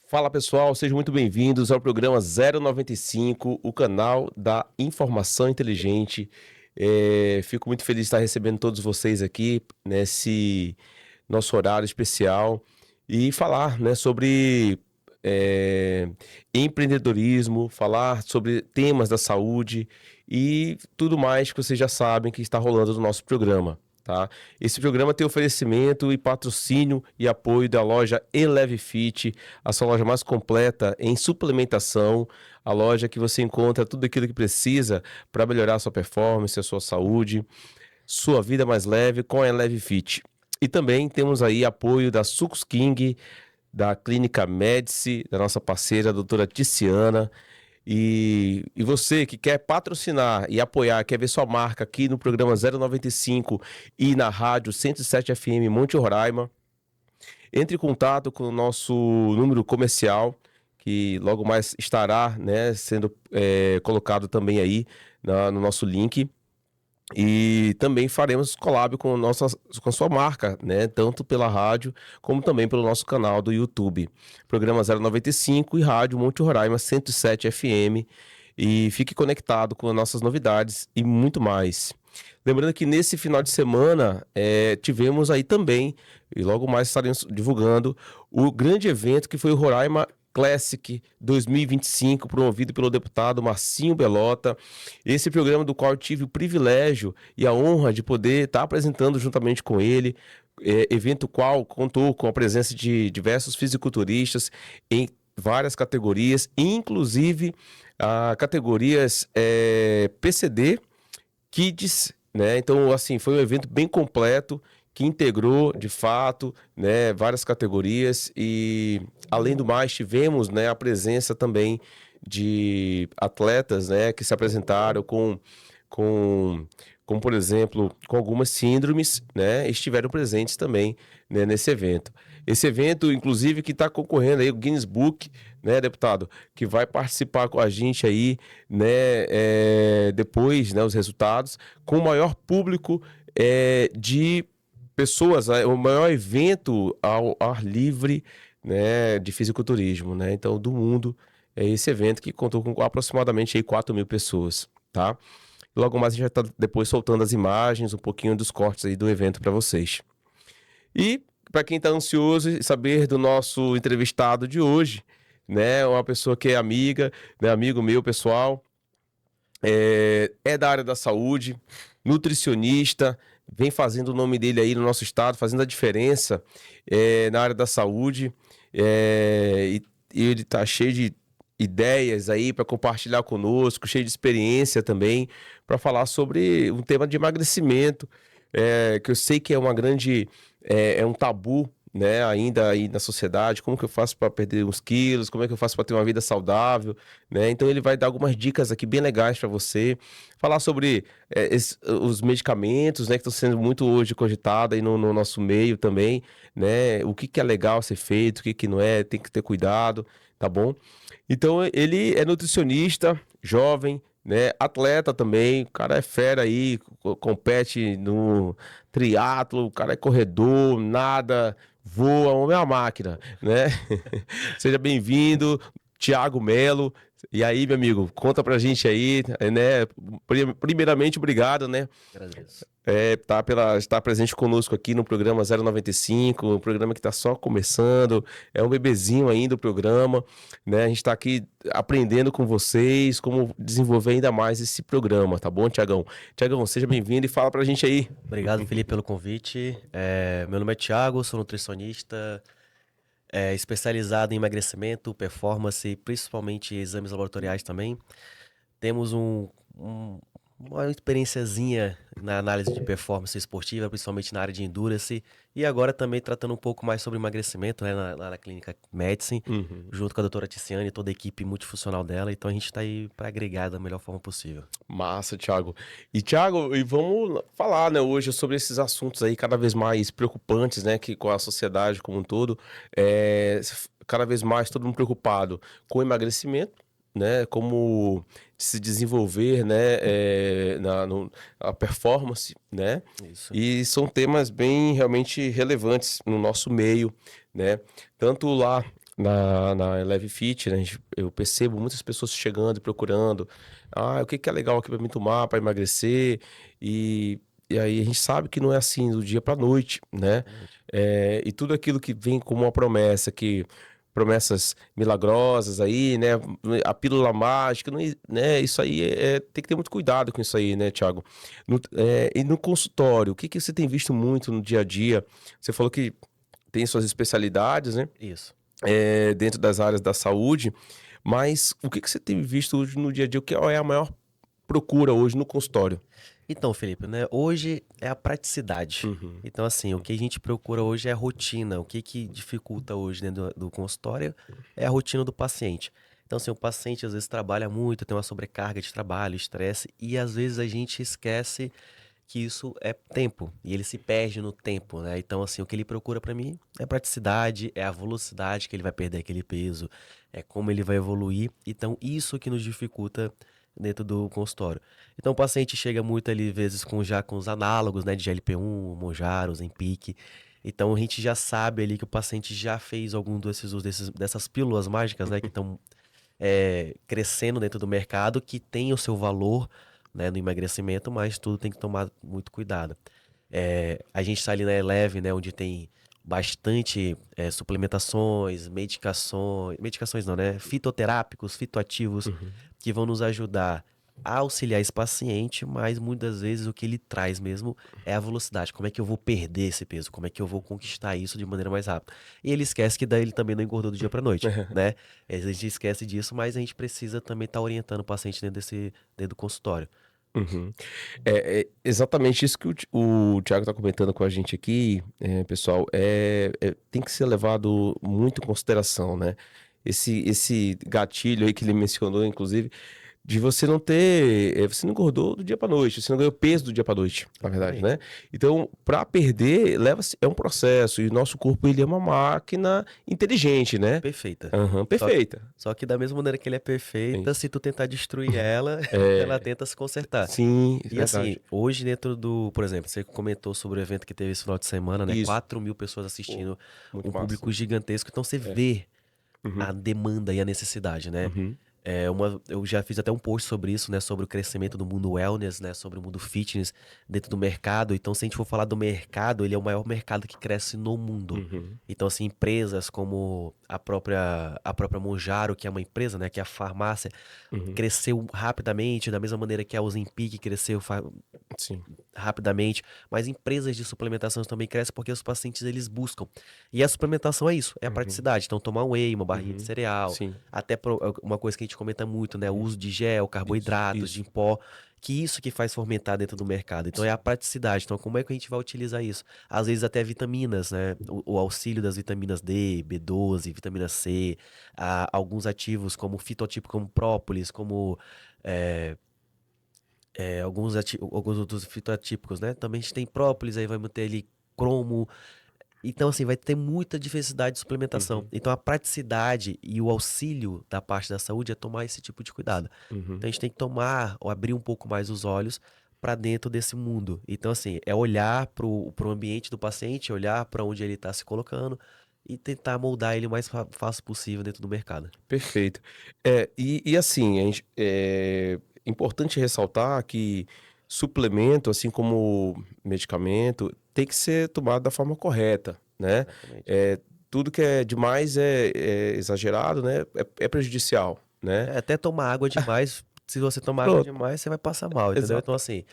Fala pessoal, sejam muito bem-vindos ao programa 095, o canal da informação inteligente. Fico muito feliz de estar recebendo todos vocês aqui nesse nosso horário especial e falar, né, sobre empreendedorismo, falar sobre temas da saúde e tudo mais que vocês já sabem que está rolando no nosso programa. Tá? Esse programa tem oferecimento e patrocínio e apoio da loja Eleve Fit, a sua loja mais completa em suplementação, a loja que você encontra tudo aquilo que precisa para melhorar a sua performance, a sua saúde, sua vida mais leve com a Eleve Fit. E também temos aí apoio da Sucos King, da Clínica Medici, da nossa parceira, a doutora Ticiana. E você que quer patrocinar e apoiar, quer ver sua marca aqui no programa 095 e na rádio 107 FM Monte Roraima, entre em contato com o nosso número comercial, que logo mais estará, né, sendo colocado também aí no nosso link. E também faremos collab com a sua marca, né? Tanto pela rádio como também pelo nosso canal do YouTube. Programa 095 e Rádio Monte Roraima 107 FM. E fique conectado com as nossas novidades e muito mais. Lembrando que nesse final de semana tivemos aí também, e logo mais estaremos divulgando, o grande evento que foi o Roraima Classic 2025, promovido pelo deputado Marcinho Belota. Esse programa do qual eu tive o privilégio e a honra de poder estar apresentando juntamente com ele, evento qual contou com a presença de diversos fisiculturistas em várias categorias, inclusive categorias PCD, Kids, né? Então, assim, foi um evento bem completo que integrou, de fato, né, várias categorias e, além do mais, tivemos, né, a presença também de atletas, né, que se apresentaram com, por exemplo, com algumas síndromes, né, estiveram presentes também, né, nesse evento. Esse evento, inclusive, que está concorrendo aí o Guinness Book, né, deputado, que vai participar com a gente aí, né, depois, né, os resultados, com o maior público de pessoas, o maior evento ao ar livre, né, de fisiculturismo, né, então, do mundo, é esse evento que contou com aproximadamente aí 4.000 pessoas, tá? Logo mais a gente vai estar depois soltando as imagens, um pouquinho dos cortes aí do evento para vocês. E para quem está ansioso em saber do nosso entrevistado de hoje, né, uma pessoa que é amiga, né, amigo meu pessoal, é da área da saúde, nutricionista, vem fazendo o nome dele aí no nosso estado, fazendo a diferença na área da saúde, e ele está cheio de ideias aí para compartilhar conosco, cheio de experiência também, para falar sobre um tema de emagrecimento, que eu sei que é uma grande, é um tabu, né, ainda aí na sociedade. Como que eu faço para perder uns quilos, como é que eu faço para ter uma vida saudável, né? Então ele vai dar algumas dicas aqui bem legais para você, falar sobre os medicamentos, né, que estão sendo muito hoje cogitados aí no nosso meio também, né? O que que é legal ser feito, o que que não é, tem que ter cuidado, tá bom? Então ele é nutricionista, jovem, né, atleta também, o cara é fera aí, compete no triatlo, o cara é corredor, nada, voa, o homem é uma máquina, né? Seja bem-vindo, Thiago Melo. E aí, meu amigo, conta pra gente aí, né? Primeiramente, obrigado, né? Agradeço. Estar presente conosco aqui no programa 095, um programa que está só começando, é um bebezinho ainda o programa, né? A gente está aqui aprendendo com vocês como desenvolver ainda mais esse programa, tá bom, Tiagão? Tiagão, seja bem-vindo e fala pra gente aí. Obrigado, Felipe, pelo convite. Meu nome é Thiago, sou nutricionista, especializado em emagrecimento, performance, principalmente exames laboratoriais também. Temos uma experiênciazinha na análise de performance esportiva, principalmente na área de endurance, e agora também tratando um pouco mais sobre emagrecimento, né, na Clínica Medicine, Uhum. junto com a doutora Ticiane e toda a equipe multifuncional dela. Então a gente está aí para agregar da melhor forma possível. Massa, Thiago. E, Thiago, e vamos falar, né, hoje sobre esses assuntos aí cada vez mais preocupantes, né, que com a sociedade como um todo, cada vez mais todo mundo preocupado com o emagrecimento, né, como se desenvolver, né, a performance, né, Isso. e são temas bem realmente relevantes no nosso meio, né, tanto lá na Eleve Fit, né, eu percebo muitas pessoas chegando e procurando, o que que é legal aqui para mim tomar para emagrecer, e, e aí a gente sabe que não é assim do dia para noite, né? Exatamente. E tudo aquilo que vem como uma promessa, promessas milagrosas aí, né? A pílula mágica, não, né? Isso aí tem que ter muito cuidado com isso aí, né, Thiago? E no consultório, o que que você tem visto muito no dia a dia? Você falou que tem suas especialidades, né? Isso. Dentro das áreas da saúde, mas o que que você tem visto hoje no dia a dia? O que é a maior procura hoje no consultório? Então, Felipe, né? Hoje é a praticidade. Uhum. Então, assim, o que a gente procura hoje é a rotina. O que que dificulta hoje dentro do consultório é a rotina do paciente. Então, assim, o paciente às vezes trabalha muito, tem uma sobrecarga de trabalho, estresse, e às vezes a gente esquece que isso é tempo, e ele se perde no tempo, né? Então, assim, o que ele procura pra mim é praticidade, é a velocidade que ele vai perder aquele peso, é como ele vai evoluir. Então, isso que nos dificulta dentro do consultório. Então, o paciente chega muito ali, às vezes, já com os análogos, né, de GLP-1, Mounjaro, Ozempic. Então, a gente já sabe ali que o paciente já fez algum dessas pílulas mágicas, né, que estão crescendo dentro do mercado, que tem o seu valor, né, no emagrecimento, mas tudo tem que tomar muito cuidado. A gente está ali na Eleve, né, onde tem bastante suplementações, medicações não, né, fitoterápicos, fitoativos, Uhum. que vão nos ajudar a auxiliar esse paciente, mas muitas vezes o que ele traz mesmo é a velocidade. Como é que eu vou perder esse peso? Como é que eu vou conquistar isso de maneira mais rápida? E ele esquece que daí ele também não engordou do dia para noite, né? A gente esquece disso, mas a gente precisa também estar orientando o paciente dentro do consultório. Uhum. É exatamente isso que o Thiago está comentando com a gente aqui, pessoal, tem que ser levado muito em consideração, né? Esse gatilho aí que ele mencionou, inclusive, de você não ter. Você não engordou do dia pra noite, você não ganhou peso do dia pra noite, na verdade, Exatamente. né? Então, pra perder, é um processo, e o nosso corpo ele é uma máquina inteligente, né? Perfeita. Aham, Só, perfeita. só que da mesma maneira que ele é É perfeita, isso. se tu tentar destruir ela, ela É, tenta se consertar. sim, isso é E assim, verdade. hoje dentro por exemplo, você comentou sobre o evento que teve esse final de semana, né? Isso. 4.000 pessoas Pô, assistindo, muito um massa. público gigantesco. Então você É. vê Uhum, a demanda e a necessidade, né? uhum, Eu já fiz até um post sobre isso, né? Sobre o crescimento do mundo wellness, né? Sobre o mundo fitness dentro do mercado. Então, se a gente for falar do mercado, ele é o maior mercado que cresce no mundo. uhum, Então, assim, empresas como a própria Mounjaro, que é uma empresa, né? Que é a farmácia, uhum. cresceu rapidamente, da mesma maneira que a Ozempic cresceu Sim. rapidamente, mas empresas de suplementação também crescem porque os pacientes eles buscam. E a suplementação é isso, é a Uhum, praticidade. Então, tomar um whey, uma barrinha de uhum. cereal, Sim. até uma coisa que a gente comenta muito, né? O Uhum. uso de gel, Isso, carboidratos, de isso. em pó, que isso que faz fermentar dentro do mercado. Então, é a praticidade. Então, como é que a gente vai utilizar isso? Às vezes, até vitaminas, né? O auxílio das vitaminas D, B12, vitamina C, alguns ativos como fitotipo, como própolis, como. eh, alguns outros fitoatípicos, né? Também a gente tem própolis, aí vai manter ali cromo. Então, assim, vai ter muita diversidade de suplementação. Uhum, Então, a praticidade e o auxílio da parte da saúde é tomar esse tipo de cuidado. uhum. Então, a gente tem que tomar ou abrir um pouco mais os olhos para dentro desse mundo. Então, assim, é olhar pro ambiente do paciente, olhar para onde ele está se colocando e tentar moldar ele o mais fácil possível dentro do mercado. Perfeito. E assim, é importante ressaltar que suplemento, assim como medicamento, tem que ser tomado da forma correta, né? Exatamente. É, tudo que é demais é exagerado, né? É prejudicial, né? Até tomar água demais, se você tomar água Pronto, demais, você vai passar mal, entendeu? Então, exata. assim,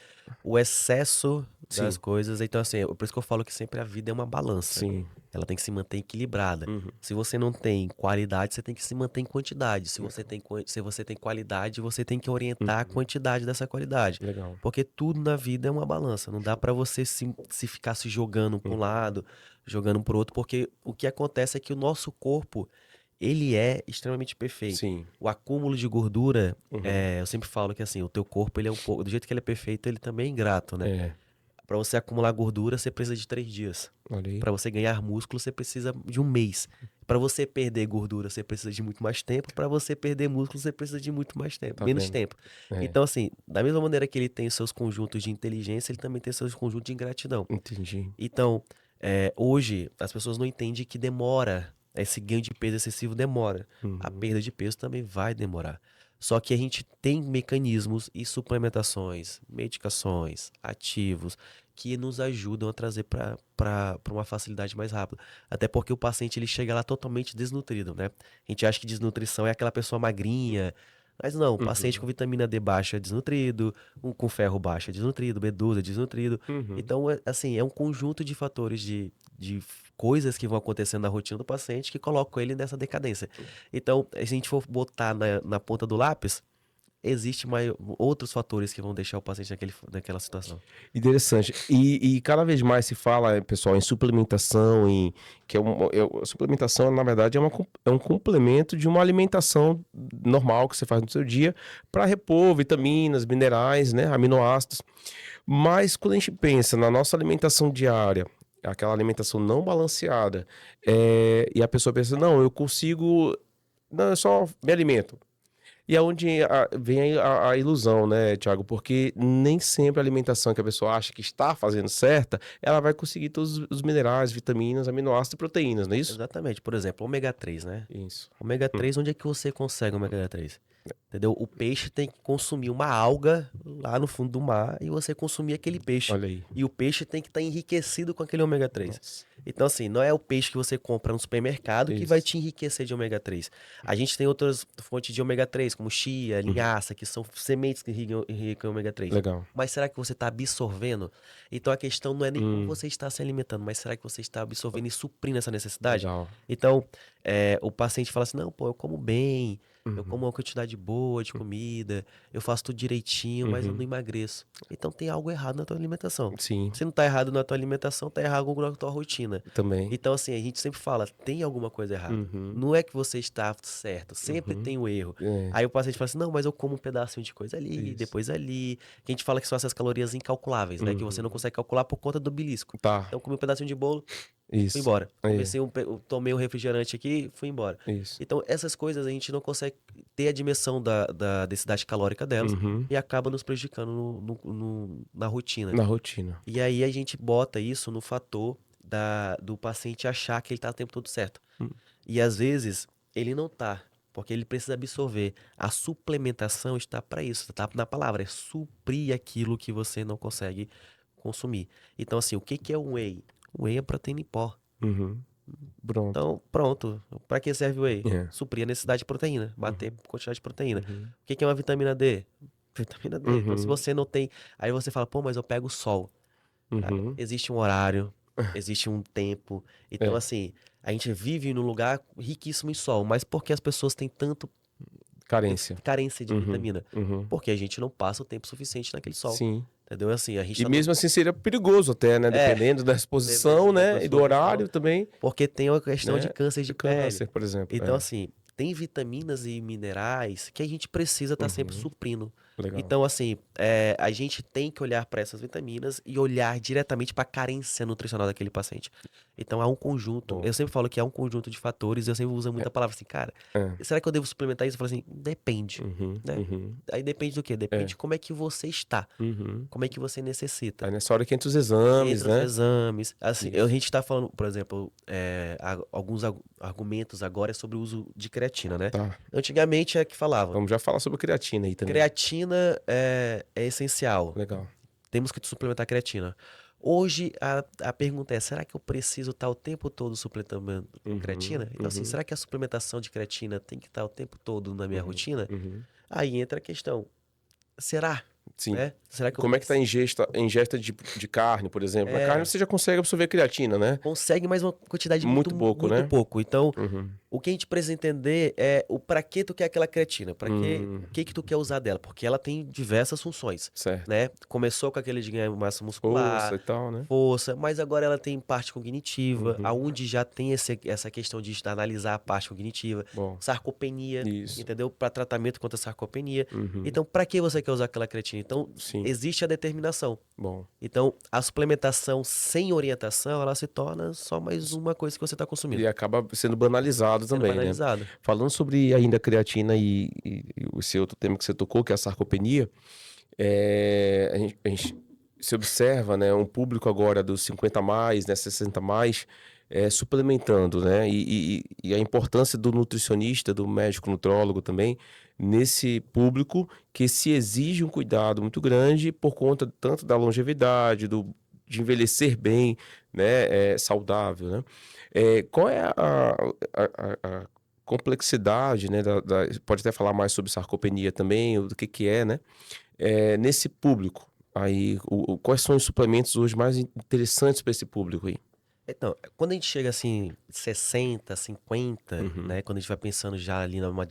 o excesso das Sim, coisas. Então, assim, por isso que eu falo que sempre a vida é uma balança. sim. Ela tem que se manter equilibrada. Uhum. Se você não tem qualidade, você tem que se manter em quantidade. Se você tem qualidade, você tem que orientar a Uhum. quantidade dessa qualidade. Legal. Porque tudo na vida é uma balança. Não dá pra você se ficar se jogando pra um Uhum. lado, jogando pro outro, porque o que acontece é que o nosso corpo, ele é extremamente perfeito. Sim. O acúmulo de gordura, Uhum. eu sempre falo que assim, o teu corpo, ele é um pouco, do jeito que ele é perfeito, ele também é ingrato, né? É, Pra você acumular gordura, você precisa de 3 dias. olha aí. Pra você ganhar músculo, você precisa de um mês. Pra você perder gordura, você precisa de muito mais tempo. Pra você perder músculo, você precisa de muito mais tempo, Tá menos vendo? tempo. É, Então, assim, da mesma maneira que ele tem os seus conjuntos de inteligência, ele também tem seus conjuntos de ingratidão. entendi. Então, hoje, as pessoas não entendem que demora esse ganho de peso excessivo demora. A perda de peso também vai demorar. Só que a gente tem mecanismos e suplementações, medicações, ativos, que nos ajudam a trazer para uma facilidade mais rápida. Até porque o paciente ele chega lá totalmente desnutrido, né? A gente acha que desnutrição é aquela pessoa magrinha, mas não, o paciente com vitamina D baixa é desnutrido, um com ferro baixo é desnutrido, B12 é desnutrido. Uhum. Então, assim, é um conjunto de fatores de coisas que vão acontecendo na rotina do paciente que colocam ele nessa decadência. Então, se a gente for botar na ponta do lápis, existem outros fatores que vão deixar o paciente naquela situação. Interessante. E cada vez mais se fala, pessoal, em suplementação, que a suplementação, na verdade, é um complemento de uma alimentação normal que você faz no seu dia para repor vitaminas, minerais, né, aminoácidos. Mas quando a gente pensa na nossa alimentação diária, aquela alimentação não balanceada, e a pessoa pensa, não, eu consigo, não, eu só me alimento. E é onde vem a ilusão, né, Thiago? Porque nem sempre a alimentação que a pessoa acha que está fazendo certa, ela vai conseguir todos os minerais, vitaminas, aminoácidos e proteínas, não é isso? Exatamente. Por exemplo, ômega 3, né? Isso. Ômega 3, onde é que você consegue ômega 3? Entendeu? O peixe tem que consumir uma alga lá no fundo do mar e você consumir aquele peixe. Olha aí. E o peixe tem que estar enriquecido com aquele ômega 3. Nossa. Então, assim, não é o peixe que você compra no supermercado que Isso. vai te enriquecer de ômega 3. A gente tem outras fontes de ômega 3, como chia, linhaça, que são sementes que irrigam em ômega 3. Legal. Mas será que você está absorvendo? Então, a questão não é nem como você está se alimentando, mas será que você está absorvendo e suprindo essa necessidade? Legal. Então, o paciente fala assim, não, pô, eu como bem, eu como uma quantidade boa de comida, eu faço tudo direitinho, mas eu não emagreço. Então tem algo errado na tua alimentação. Sim, Se não tá errado na tua alimentação, tá errado na tua rotina. também. Então, assim, a gente sempre fala, tem alguma coisa errada. Não é que você está certo, sempre tem um erro. É. Aí o paciente fala assim, não, mas eu como um pedacinho de coisa ali, Isso. depois ali. Que a gente fala que são essas calorias incalculáveis, né? Que você não consegue calcular por conta do belisco. Tá, Então, comi um pedacinho de bolo, fui isso. embora. É. Tomei um refrigerante aqui, fui embora. Isso. Então, essas coisas a gente não consegue ter a dimensão da densidade calórica delas e acaba nos prejudicando na rotina. Na rotina. E aí a gente bota isso no fator do paciente achar que ele tá o tempo todo certo. E às vezes ele não tá, porque ele precisa absorver. A suplementação está para isso, tá na palavra, é suprir aquilo que você não consegue consumir. Então, assim, o que é um whey? O whey é proteína em pó. Pronto. Então, pronto. Para que serve o whey? É. Suprir a necessidade de proteína, bater quantidade de proteína. O que é uma vitamina D? Vitamina D. Então, se você não tem. Aí você fala, pô, mas eu pego o sol. Cara, existe um horário, existe um tempo. Então, assim, a gente vive num lugar riquíssimo em sol, mas por que as pessoas têm tanto carência de vitamina? Porque a gente não passa o tempo suficiente naquele sol. Sim. Entendeu? Assim, a gente E mesmo assim seria perigoso até, né? Dependendo da exposição, dependendo da né? E do exposição. horário também. Porque tem a questão Né? de câncer de Câncer, pele. por exemplo. Então, assim, tem vitaminas e minerais que a gente precisa estar sempre suprindo. Legal. Então, assim, a gente tem que olhar para essas vitaminas e olhar diretamente para a carência nutricional daquele paciente. Então, há um conjunto. Bom. Eu sempre falo que há um conjunto de fatores. Eu sempre uso muita palavra assim, cara, será que eu devo suplementar isso? Eu falo assim, depende. Né? Aí depende do quê? Depende de como é que você está. Como é que você necessita. Aí nessa hora que entra os exames, Entre os né? exames. Assim, a gente tá falando, por exemplo, alguns argumentos agora é sobre o uso de creatina, né? Tá. Antigamente é que falava. Vamos já falar sobre creatina aí também. Creatina é essencial. Legal. Temos que suplementar creatina. Hoje a pergunta é, será que eu preciso estar o tempo todo suplementando creatina? Então, assim, será que a suplementação de creatina tem que estar o tempo todo na minha rotina? Aí entra a questão, será? Sim. Né? Será que eu Como é que tá a ingesta de carne, por exemplo? Na carne você já consegue absorver creatina, né? consegue, mas uma quantidade Muito pouco, muito né? pouco. Então, o que a gente precisa entender é o para que tu quer aquela creatina, para o que tu quer usar dela, porque ela tem diversas funções, Certo. né? Começou com aquele de ganhar massa muscular, Força e tal, né? força, mas agora ela tem parte cognitiva, aonde já tem essa questão de analisar a parte cognitiva, Bom. sarcopenia, Isso. entendeu? Para tratamento contra a sarcopenia. Então, para que você quer usar aquela creatina? Então, Sim. existe a determinação. Bom. Então, a suplementação sem orientação, ela se torna só mais uma coisa que você está consumindo. E acaba sendo banalizado também, banalizado. né? Falando sobre ainda a creatina e esse outro tema que você tocou, que é a sarcopenia, a gente se observa, né, um público agora dos 50 a mais, né, 60 a mais, suplementando, né? E a importância do nutricionista, do médico nutrólogo também, nesse público que se exige um cuidado muito grande por conta tanto da longevidade, de envelhecer bem, né? Saudável, né? Qual é a complexidade, né? Pode até falar mais sobre sarcopenia também, do que é, né? Nesse público. Aí, quais são os suplementos hoje mais interessantes para esse público aí? Então, quando a gente chega assim, 60, 50, Uhum. né? Quando a gente vai pensando já ali numa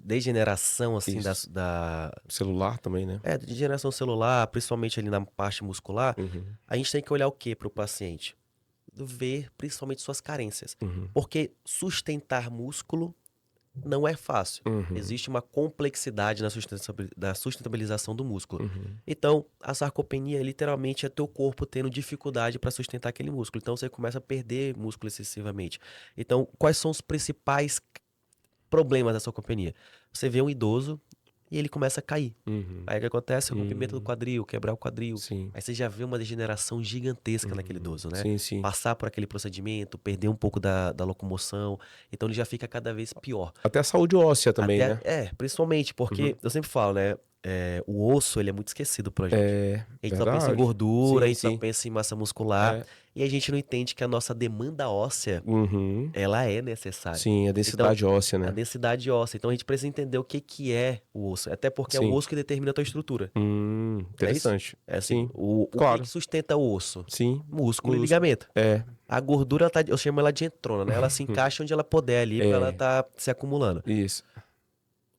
degeneração, assim, Isso. Celular também, né? degeneração celular, principalmente ali na parte muscular, Uhum. a gente tem que olhar o que para o paciente? Ver principalmente suas carências. Uhum. Porque sustentar músculo não é fácil. Uhum. Existe uma complexidade na sustentabilização do músculo. Uhum. Então, a sarcopenia literalmente é teu corpo tendo dificuldade para sustentar aquele músculo. Então, você começa a perder músculo excessivamente. Então, quais são os principais problemas da sarcopenia? Você vê um idoso e ele começa a cair. Uhum. Aí o que acontece? O rompimento do Uhum. quadril, quebrar o quadril. Sim. Aí você já vê uma degeneração gigantesca naquele Uhum. idoso, né? Sim, sim. Passar por aquele procedimento, perder um pouco da locomoção. Então ele já fica cada vez pior. Até a saúde óssea também, né? Principalmente Uhum. porque eu sempre falo, né? O osso, ele é muito esquecido pra gente. É A gente só pensa em verdade. gordura, a Sim, gente só sim. pensa em massa muscular. É. E a gente não entende que a nossa demanda óssea, Uhum. ela é necessária. Sim, a Então, densidade óssea, a né? densidade óssea. Então, a gente precisa entender o que que é o osso. Até porque é o Sim. osso que determina a tua estrutura. Não é isso? Interessante. É assim, Sim, o que claro. sustenta o osso? Sim. Músculo e Músculo. ligamento. É. A gordura, eu chamo ela de entrona, né? Ela se encaixa onde ela puder ali pra ela É. tá se acumulando. Isso.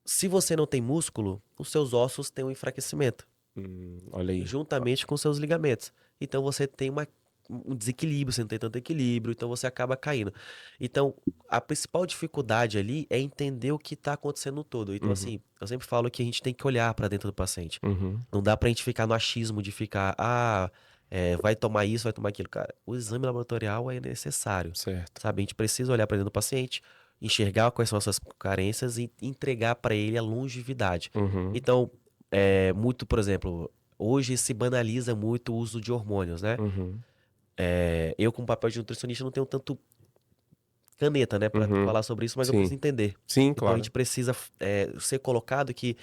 Se você não tem músculo, os seus ossos têm um enfraquecimento, Olha aí. juntamente com seus ligamentos. Então você tem um desequilíbrio, você não tem tanto equilíbrio, então você acaba caindo. Então, a principal dificuldade ali é entender o que está acontecendo no todo. Então, Uhum. assim, eu sempre falo que a gente tem que olhar para dentro do paciente. Uhum. Não dá pra gente ficar no achismo de ficar, vai tomar isso, vai tomar aquilo. Cara, o exame laboratorial é necessário, Certo. sabe? A gente precisa olhar para dentro do paciente, enxergar quais são as suas carências e entregar para ele a longevidade. Uhum. Então, muito, por exemplo, hoje se banaliza muito o uso de hormônios, né? Uhum. Eu, como papel de nutricionista, não tenho tanto caneta, né, para Uhum. falar sobre isso, mas eu Sim. preciso entender. Sim, Então, a claro. gente precisa ser colocado que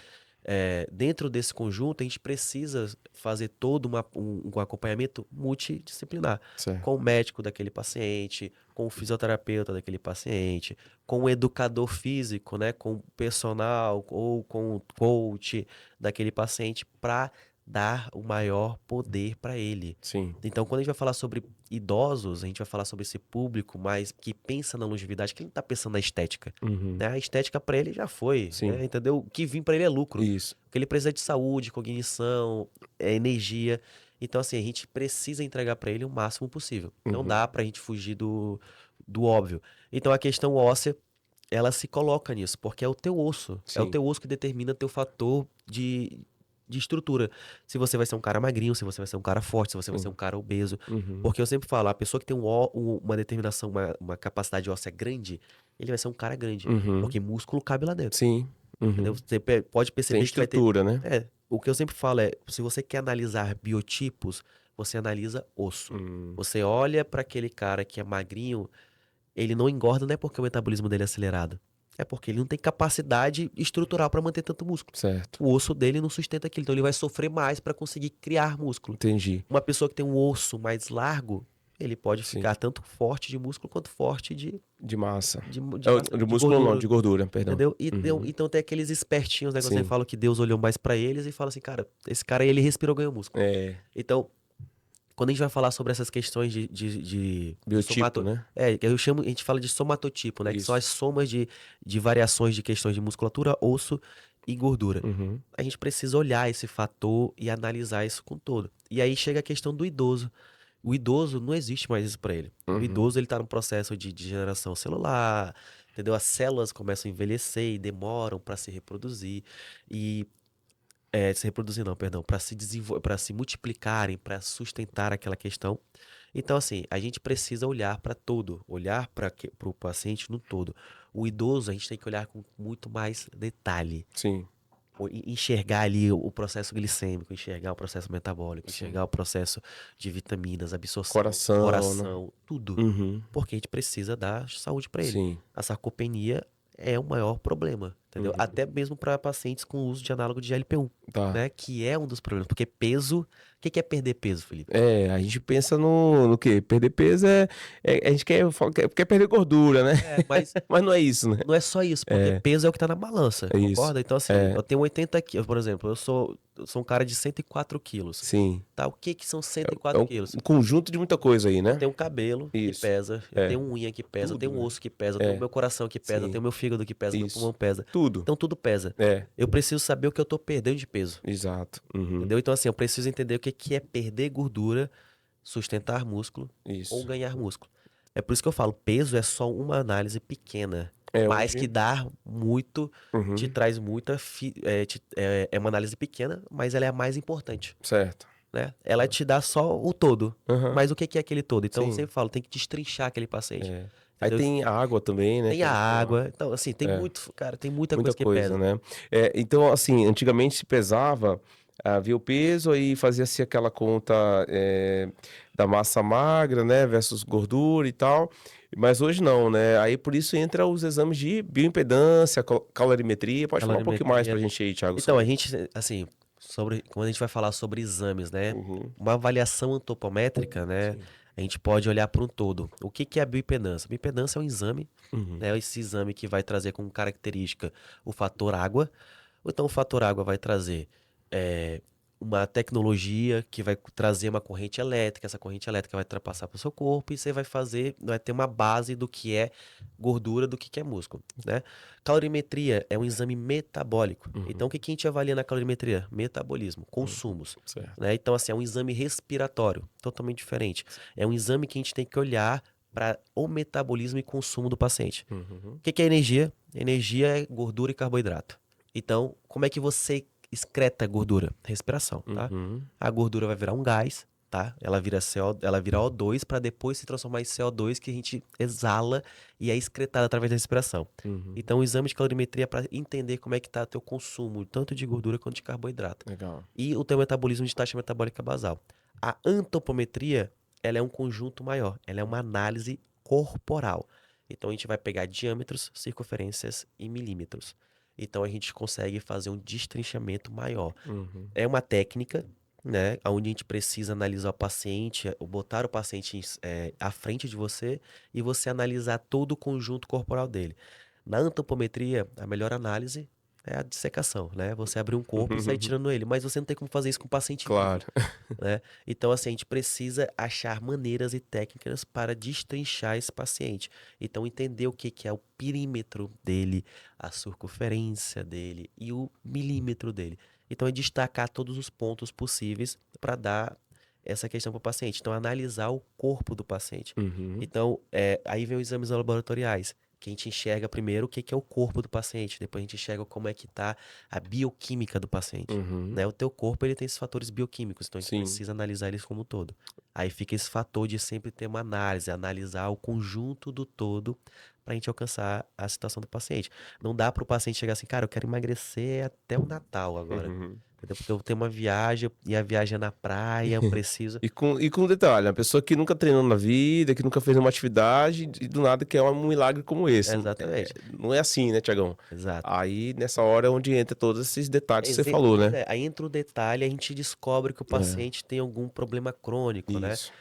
dentro desse conjunto, a gente precisa fazer todo um acompanhamento multidisciplinar, Certo. com o médico daquele paciente, com o fisioterapeuta daquele paciente, com o educador físico, né, com o personal ou com o coach daquele paciente, para dar o maior poder para ele. Sim. Então, quando a gente vai falar sobre idosos, a gente vai falar sobre esse público mais que pensa na longevidade, que ele não tá pensando na estética, Uhum. né? A estética para ele já foi, Sim. né? Entendeu? O que vir para ele é lucro. Isso. O que ele precisa é de saúde, cognição, energia. Então, assim, a gente precisa entregar para ele o máximo possível. Não Uhum. dá pra gente fugir do óbvio. Então, a questão óssea, ela se coloca nisso, porque é o teu osso. É o Sim. teu osso que determina teu fator de estrutura. Se você vai ser um cara magrinho, se você vai ser um cara forte, se você vai ser um Uhum. cara obeso. Uhum. Porque eu sempre falo, a pessoa que tem uma determinação, uma capacidade óssea grande, ele vai ser um cara grande. Uhum. Porque músculo cabe lá dentro. Sim. Entendeu? Uhum. Você pode Tem perceber que vai ter. estrutura, né? O que eu sempre falo é, se você quer analisar biotipos, você analisa osso. Hum. Você olha para aquele cara que é magrinho, ele não engorda, não é porque o metabolismo dele é acelerado. É porque ele não tem capacidade estrutural para manter tanto músculo. Certo. O osso dele não sustenta aquilo, então ele vai sofrer mais para conseguir criar músculo. Entendi. Uma pessoa que tem um osso mais largo, ele pode Sim. ficar tanto forte de músculo quanto forte De massa. De de músculo não, gordura. de gordura, perdão. Entendeu? Uhum. Então tem aqueles espertinhos, né? Que você Sim. fala que Deus olhou mais pra eles e fala assim, cara, esse cara aí, ele respirou, ganhou músculo. Então, quando a gente vai falar sobre essas questões de Biotipo, né? a gente fala de somatotipo, né? Que são Isso. as somas de variações de questões de musculatura, osso e gordura. Uhum. A gente precisa olhar esse fator e analisar isso com todo. E aí chega a questão do idoso. O idoso não existe mais isso para ele. O Uhum. idoso ele tá num processo de degeneração celular, entendeu? As células começam a envelhecer e demoram para se reproduzir e se reproduzir não, perdão, para se desenvolver, para se multiplicarem, para sustentar aquela questão. Então assim, a gente precisa olhar para todo, olhar para o paciente no todo. O idoso a gente tem que olhar com muito mais detalhe. Sim. enxergar ali o processo glicêmico, enxergar o processo metabólico, Sim. enxergar o processo de vitaminas, absorção, Coração, né? coração, tudo. Uhum. Porque a gente precisa dar saúde para ele. Sim. A sarcopenia é o maior problema, entendeu? Uhum. Até mesmo para pacientes com uso de análogo de GLP-1, Tá. né? Que é um dos problemas. Porque peso. O que é perder peso, Felipe? A gente pensa no quê? Perder peso a gente quer perder gordura, né? Mas Mas não é isso, né? não é só isso, porque É, peso é o que tá na balança, é isso. concorda? Então, assim, É, eu tenho 80 quilos, por exemplo, eu sou um cara de 104 quilos. sim. Tá, o que que são É 104 um quilos? conjunto de muita coisa aí, Eu né? tenho um cabelo que Isso. pesa, eu É. tenho unha que pesa, eu tenho Tudo, um né? osso que pesa, eu tenho o É, meu coração que pesa, eu sim. tenho meu fígado que pesa, meu pulmão Isso. pesa. Tudo. Então tudo pesa. É, Eu preciso saber o que eu tô perdendo de peso, exato. Uhum. entendeu? Então assim, eu preciso entender o que que é perder gordura, sustentar músculo ou Isso. ganhar músculo. É por isso que eu falo, peso é só uma análise pequena, É, mas que hoje. dá muito, te Uhum. traz muita, é uma análise pequena, mas ela é a mais importante, Certo. né? Ela te dá só o todo, Aham. mas o que que é aquele todo? Então eu Sim. sempre falo, tem que destrinchar aquele paciente, É. Aí entendeu? tem a água também, né? Tem Que a é muito. água, então assim, tem É. muito, cara, tem muita Muita coisa que coisa, pesa. né? Então, assim, antigamente se pesava, via o peso, aí fazia-se aquela conta da massa magra, né, versus gordura e tal, mas hoje não, né? Aí por isso entra os exames de bioimpedância, calorimetria. Pode falar um pouquinho mais pra Calorimetria. gente aí, Thiago, Então, a sobre... gente, assim, quando a gente vai falar sobre exames, né? Uhum, Uma avaliação antropométrica, né? sim. A gente pode olhar para um todo. O que que é a bioimpedância? A bioimpedância é um exame, Uhum, né? Esse exame que vai trazer como característica o fator água. Ou então o fator água vai trazer eh, uma tecnologia que vai trazer uma corrente elétrica. Essa corrente elétrica vai passar para o seu corpo e você vai ter uma base do que é gordura, do que é músculo, né? Calorimetria é um exame metabólico. Então, o uhum, que que a gente avalia na calorimetria? Metabolismo, uhum, consumos, certo. né? Então, assim, é um exame respiratório, totalmente diferente. É um exame que a gente tem que olhar para o metabolismo e consumo do paciente. Uhum, O que que é energia? Energia é gordura e carboidrato. Então, como é que você excreta gordura? Respiração, tá? uhum, A gordura vai virar um gás, tá? Ela vira O2 para depois se transformar em CO2 que a gente exala e é excretado através da respiração. uhum. Então, o exame de calorimetria é para entender como é que tá teu consumo, tanto de gordura quanto de carboidrato. Legal. E o teu metabolismo de taxa metabólica basal. A antropometria, ela é um conjunto maior, ela é uma análise corporal. Então, a gente vai pegar diâmetros, circunferências e milímetros. Então, a gente consegue fazer um destrinchamento maior. Uhum, É uma técnica, né, onde a gente precisa analisar o paciente, botar o paciente à frente de você e você analisar todo o conjunto corporal dele. Na antropometria, a melhor análise é a dissecação, né? Você abrir um corpo e sair tirando ele, mas você não tem como fazer isso com o paciente vivo, claro. né? Então, assim, a gente precisa achar maneiras e técnicas para destrinchar esse paciente. Então, entender o que que é o perímetro dele, a circunferência dele e o milímetro dele. Então, é destacar todos os pontos possíveis para dar essa questão para o paciente. Então, analisar o corpo do paciente. Uhum, Então, aí vem os exames laboratoriais, que a gente enxerga primeiro o que que é o corpo do paciente, depois a gente enxerga como é que está a bioquímica do paciente, uhum, né? O teu corpo, ele tem esses fatores bioquímicos, então a gente sim. precisa analisar eles como um todo. Aí fica esse fator de sempre ter uma análise, analisar o conjunto do todo para a gente alcançar a situação do paciente. Não dá para o paciente chegar assim, cara, eu quero emagrecer até o Natal agora. Uhum. Entendeu? Porque eu tenho uma viagem e a viagem é na praia, eu preciso. E com um detalhe, uma pessoa que nunca treinou na vida, que nunca fez uma atividade, e do nada quer um milagre como esse. Exatamente. Não é assim, né, Tiagão? Exato. Aí, nessa hora, é onde entra todos esses detalhes que você falou, Pois né? é, aí entra o detalhe, a gente descobre que o É, paciente tem algum problema crônico, né? isso.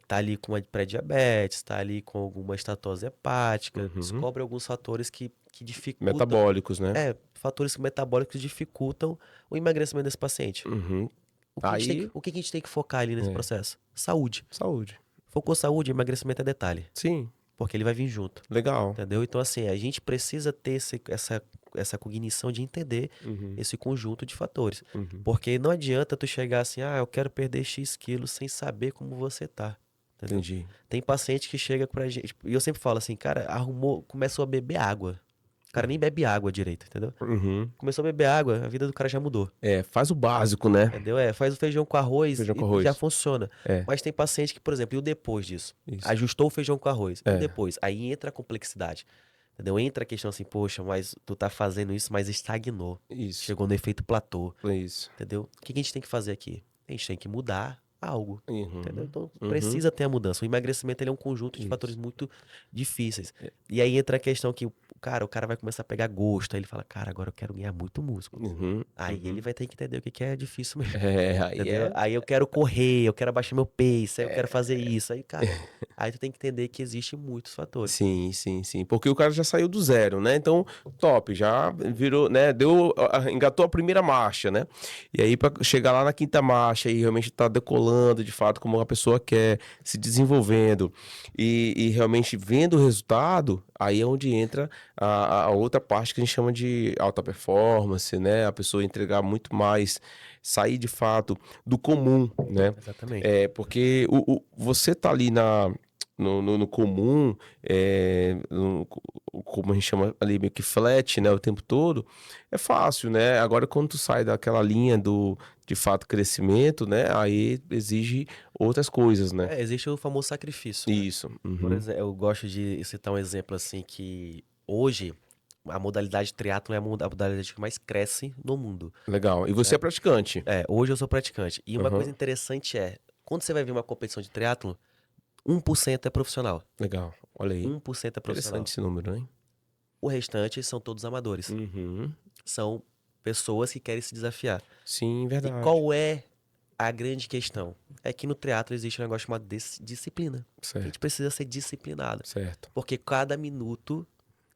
Tá ali com uma pré-diabetes, tá ali com alguma estatose hepática, Uhum. descobre alguns fatores que dificultam, Metabólicos, né? fatores metabólicos dificultam o emagrecimento desse paciente. Uhum. Aí, O que a gente tem que focar ali nesse é, processo? Saúde. saúde. Focou saúde, emagrecimento é detalhe, Sim, porque ele vai vir junto. legal. Entendeu? Então, assim, a gente precisa ter essa cognição de entender Uhum. esse conjunto de fatores. Uhum. Porque não adianta tu chegar assim, eu quero perder X quilos sem saber como você tá. Entendeu? Entendi. Tem paciente que chega pra gente, e eu sempre falo assim, cara, começou a beber água. O cara nem bebe água direito, entendeu? Uhum. Começou a beber água, a vida do cara já mudou. Faz o básico, né? Entendeu? Faz o feijão com arroz Feijão com e já arroz. funciona. É, Mas tem paciente que, por exemplo, e o depois disso? isso. Ajustou o feijão com arroz. E o É. depois? Aí entra a complexidade. Entendeu? Entra a questão assim, poxa, mas tu tá fazendo isso, mas estagnou. Isso, Chegou no efeito platô. isso. Entendeu? O que a gente tem que fazer aqui? A gente tem que mudar algo. Entendeu? Uhum, Então uhum, precisa ter a mudança. O emagrecimento ele é um conjunto de fatores isso. muito difíceis. E aí entra a questão que o cara vai começar a pegar gosto. Aí ele fala, cara, agora eu quero ganhar muito músculo. Uhum, Aí ele uhum. vai ter que entender o que que é difícil mesmo. Aí Entendeu? é. Aí eu quero correr, eu quero abaixar meu pace, aí eu quero fazer isso. Aí, cara, aí tu tem que entender que existe muitos fatores. Sim, sim, sim. Porque o cara já saiu do zero, né? Então, top, já virou, né? Engatou a primeira marcha, né? E aí, para chegar lá na quinta marcha e realmente tá decolando de fato como a pessoa quer, se desenvolvendo e realmente vendo o resultado, aí é onde entra a outra parte que a gente chama de alta performance, né? A pessoa entregar muito mais, sair de fato do comum, né? Exatamente. Porque você tá ali no comum, como a gente chama ali meio que flat, né, o tempo todo, é fácil, né? Agora quando tu sai daquela linha do, de fato, crescimento, né, aí exige outras coisas, né? Existe o famoso sacrifício, né? Isso. Por Uhum. exemplo, eu gosto de citar um exemplo assim que hoje a modalidade triatlo é a modalidade que mais cresce no mundo, Legal. E você é né? praticante? Hoje eu sou praticante. E uma coisa Uhum. interessante quando você vai ver uma competição de triatlo, 1% é profissional. Legal. Olha aí. 1% é Interessante profissional. esse número, hein? O restante são todos amadores. Uhum. São pessoas que querem se desafiar. Sim, E verdade. qual é a grande questão? É que no triatlo existe um negócio chamado disciplina. Que a gente Certo, precisa ser disciplinado. certo. Porque cada minuto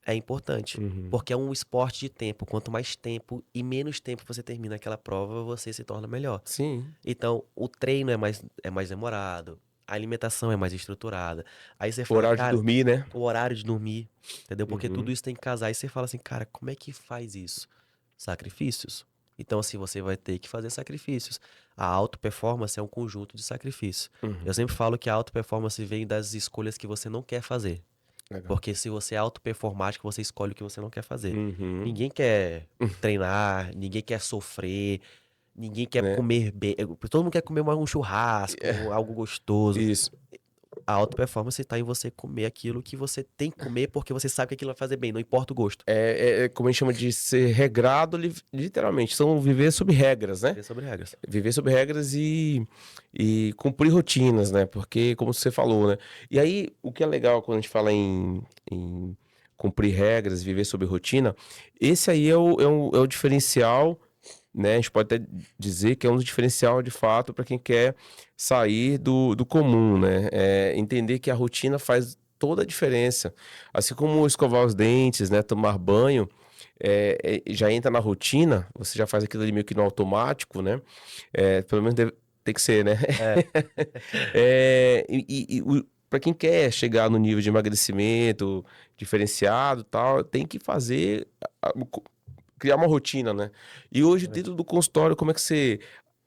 é importante. Uhum. Porque é um esporte de tempo. Quanto mais tempo e menos tempo você termina aquela prova, você se torna melhor. Sim. Então, o treino é mais demorado, a alimentação é mais estruturada. Aí você fala, Horário de cara, dormir, né? o horário de dormir, entendeu? Porque tudo Uhum. isso tem que casar. E você fala assim, cara, como é que faz isso? Sacrifícios. Então, assim, você vai ter que fazer sacrifícios. A auto performance é um conjunto de sacrifícios. Eu Uhum. sempre falo que a auto performance vem das escolhas que você não quer fazer. Legal. Porque se você é autoperformático, você escolhe o que você não quer fazer. Uhum. Ninguém quer treinar, ninguém quer sofrer, ninguém quer Né? comer bem. Todo mundo quer comer um churrasco, algo gostoso. Isso. A autoperformance está em você comer aquilo que você tem que comer porque você sabe que aquilo vai fazer bem, não importa o gosto. É como a gente chama de ser regrado, literalmente. São viver sob regras, né? Viver sobre regras. Viver sob regras e cumprir rotinas, né? Porque, como você falou, né? E aí, o que é legal quando a gente fala em cumprir regras, viver sob rotina, esse aí é o diferencial, né? A gente pode até dizer que é um diferencial de fato para quem quer sair do comum, né? Entender que a rotina faz toda a diferença. Assim como escovar os dentes, né? Tomar banho, já entra na rotina, você já faz aquilo ali meio que no automático, né? Pelo menos tem que ser, né? É, Para quem quer chegar no nível de emagrecimento diferenciado, e tal, tem que fazer criar uma rotina, né? E hoje exatamente. dentro do consultório, como é que você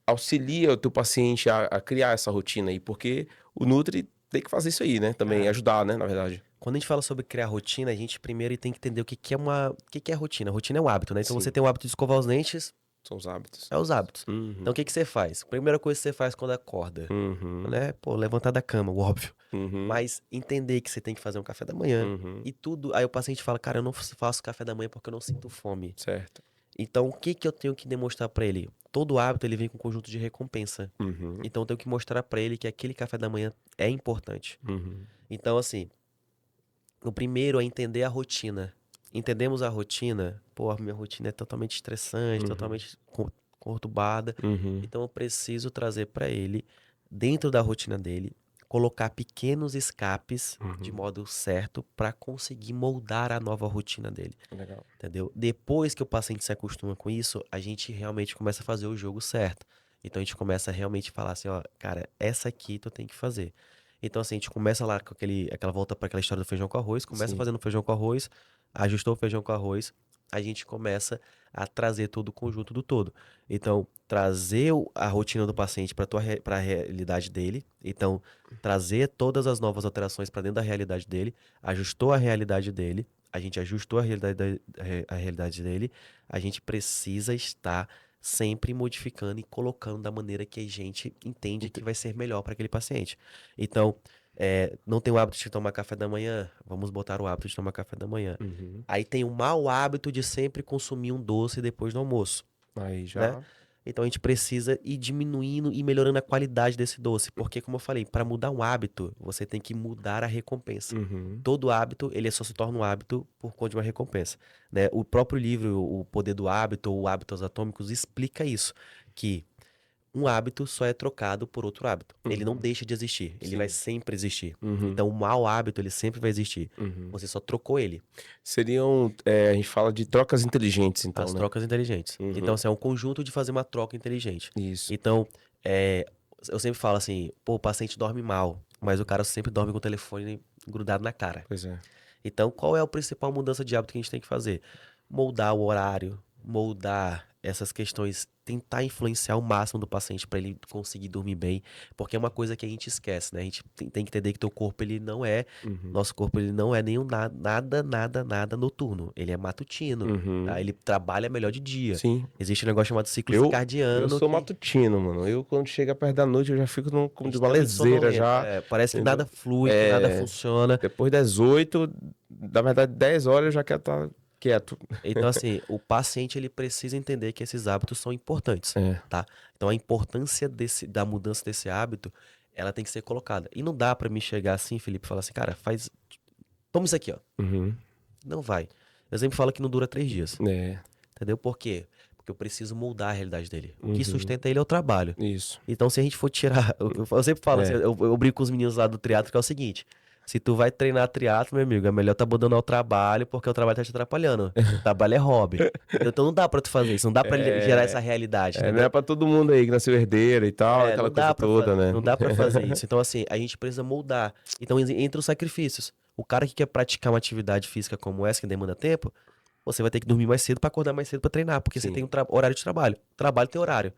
auxilia o teu paciente a criar essa rotina aí? Porque o Nutri tem que fazer isso aí, né? Também Cara, ajudar, né? Na verdade. quando a gente fala sobre criar rotina, a gente primeiro tem que entender o que que é rotina. Rotina é um hábito, né? Então você Sim, tem o hábito de escovar os dentes, são os hábitos. é os hábitos. Então Uhum, o que que você faz? Primeira coisa que você faz quando acorda, uhum, né? Pô, levantar da cama, o óbvio. uhum, Mas entender que você tem que fazer um café da manhã uhum, e tudo. Aí o paciente fala, cara, eu não faço café da manhã porque eu não sinto fome. certo. Então o que que eu tenho que demonstrar pra ele? Todo hábito ele vem com um conjunto de recompensa. Uhum, Então eu tenho que mostrar pra ele que aquele café da manhã é importante. uhum, Então assim, o primeiro é entender a rotina. Entendemos a rotina? Pô, a minha rotina é totalmente estressante, uhum, totalmente conturbada. uhum, Então eu preciso trazer para ele, dentro da rotina dele, colocar pequenos escapes de uhum. modo certo para conseguir moldar a nova rotina dele, Legal. entendeu? Depois que o paciente se acostuma com isso, a gente realmente começa a fazer o jogo certo. Então a gente começa a realmente falar assim, ó, cara, essa aqui tu tem que fazer. Então assim, a gente começa lá com aquela volta para aquela história do feijão com arroz, começa Sim. fazendo feijão com arroz, ajustou o feijão com arroz, a gente começa a trazer todo o conjunto do todo. Então, trazer a rotina do paciente para a realidade dele. Então, trazer todas as novas alterações para dentro da realidade dele. Ajustou a realidade dele. A gente ajustou a realidade dele. A gente precisa estar sempre modificando e colocando da maneira que a gente entende que vai ser melhor para aquele paciente. Então, Não tem o hábito de tomar café da manhã, vamos botar o hábito de tomar café da manhã. Uhum. Aí tem o mau hábito de sempre consumir um doce depois do almoço, Aí né? já. Então a gente precisa ir diminuindo e melhorando a qualidade desse doce, porque como eu falei, para mudar um hábito, você tem que mudar a recompensa. Uhum. Todo hábito, ele só se torna um hábito por conta de uma recompensa, né? O próprio livro, O Poder do Hábito, ou Hábitos Atômicos, explica isso, que um hábito só é trocado por outro hábito. Ele não Uhum. deixa de existir, ele vai Sim. sempre existir. Uhum. Então o mau hábito, ele sempre vai existir. Uhum. Você só trocou ele. Seriam, a gente fala de trocas inteligentes, então, As né? trocas inteligentes. Então, Uhum. assim, é um conjunto de fazer uma troca inteligente. Isso. Então, é, eu sempre falo assim, pô, o paciente dorme mal, mas o cara sempre dorme com o telefone grudado na cara. Pois é. Então, qual é a principal mudança de hábito que a gente tem que fazer? Moldar o horário, moldar essas questões, tentar influenciar o máximo do paciente para ele conseguir dormir bem, porque é uma coisa que a gente esquece, né? A gente tem que entender que teu corpo, ele não é, Uhum. nosso corpo, ele não é nenhum nada noturno, ele é matutino, Uhum. tá? Ele trabalha melhor de dia. Sim. Existe um negócio chamado ciclo Eu circadiano sou que matutino, mano. Eu, quando chega perto da noite, eu já fico é como de uma extremamente leseira sonolento. já, Parece que nada entendeu? flui, que nada É, funciona. depois das 8, na verdade, 10 horas eu já quero estar quieto. Então, assim, o paciente ele precisa entender que esses hábitos são importantes, É. tá? Então, a importância da mudança desse hábito, ela tem que ser colocada. E não dá pra me chegar assim, Felipe, e falar assim, cara, toma isso aqui, ó. Uhum. Não vai. Eu sempre falo que não dura 3 dias, É. entendeu? Por quê? Porque eu preciso moldar a realidade dele. O que Uhum. sustenta ele é o trabalho. Isso. Então, se a gente for tirar. Eu sempre falo assim, É. eu brinco com os meninos lá do triatlo, que é o seguinte: se tu vai treinar triatlo, meu amigo, é melhor tu abandonar o trabalho, porque o trabalho tá te atrapalhando. O trabalho é hobby. Entendeu? Então não dá pra tu fazer isso, não dá pra gerar essa É, realidade, não é entendeu? pra todo mundo aí que nasceu herdeiro e tal, aquela Não coisa dá pra toda, fazer, né? não dá pra fazer isso. Então, assim, a gente precisa moldar. Então, entre os sacrifícios. O cara que quer praticar uma atividade física como essa, que demanda tempo, você vai ter que dormir mais cedo pra acordar mais cedo pra treinar, porque você tem Sim. um horário de trabalho. Trabalho tem horário.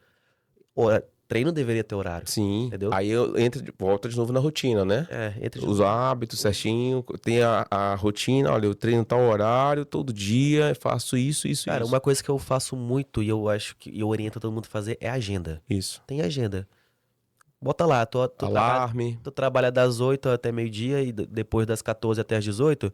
Treino deveria ter horário, Sim. entendeu? Aí eu volto de novo na rotina, né? Entre de Os novo. hábitos certinho, tem a rotina, olha, eu treino tal horário, todo dia, faço isso, isso, Cara, isso. uma coisa que eu faço muito e eu acho que eu oriento todo mundo a fazer é agenda. Isso. Tem agenda. Bota lá, Alarme. tu trabalha das 8 até meio-dia e depois das 14 até as 18,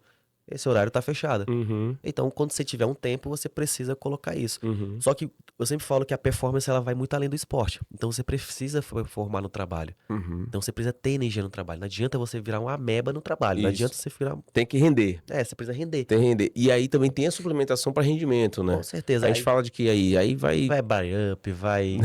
esse horário tá fechado. Uhum. Então, quando você tiver um tempo, você precisa colocar isso. Uhum. Só que eu sempre falo que a performance ela vai muito além do esporte. Então, você precisa formar no trabalho. Uhum. Então, você precisa ter energia no trabalho. Não adianta você virar uma ameba no trabalho. Não Isso. adianta você virar. Tem que render. Você precisa render. Tem que render. E aí também tem a suplementação para rendimento, Com né? certeza. A gente fala de que aí vai Vai buy up, vai.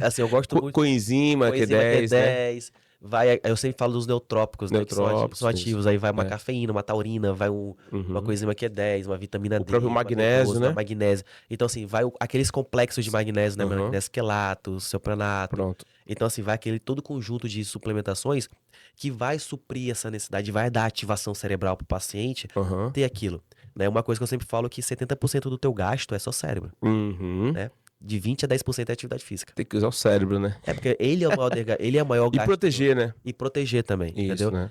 Assim, eu gosto muito. coenzima, Coenzima Q10, né? Q10. Vai, eu sempre falo dos neutrópicos, né? Que são Neutrópicos, isso. ativos. Aí vai uma É. cafeína, uma taurina, vai uma Uhum. coenzima Q10, uma vitamina O próprio D, uma magnésio, B12, uma né? magnésio. Então, assim, vai aqueles complexos de magnésio, né? Uhum. Magnésio quelato, cipranato. Pronto. Então, assim, vai aquele todo conjunto de suplementações que vai suprir essa necessidade, vai dar ativação cerebral pro paciente Uhum. ter aquilo. Né? Uma coisa que eu sempre falo é que 70% do teu gasto é só cérebro, Uhum. né? De 20 a 10% é atividade física. Tem que usar o cérebro, né? Porque ele é o maior, ele é o maior E gasto. proteger, né? E proteger também, Isso, entendeu? né?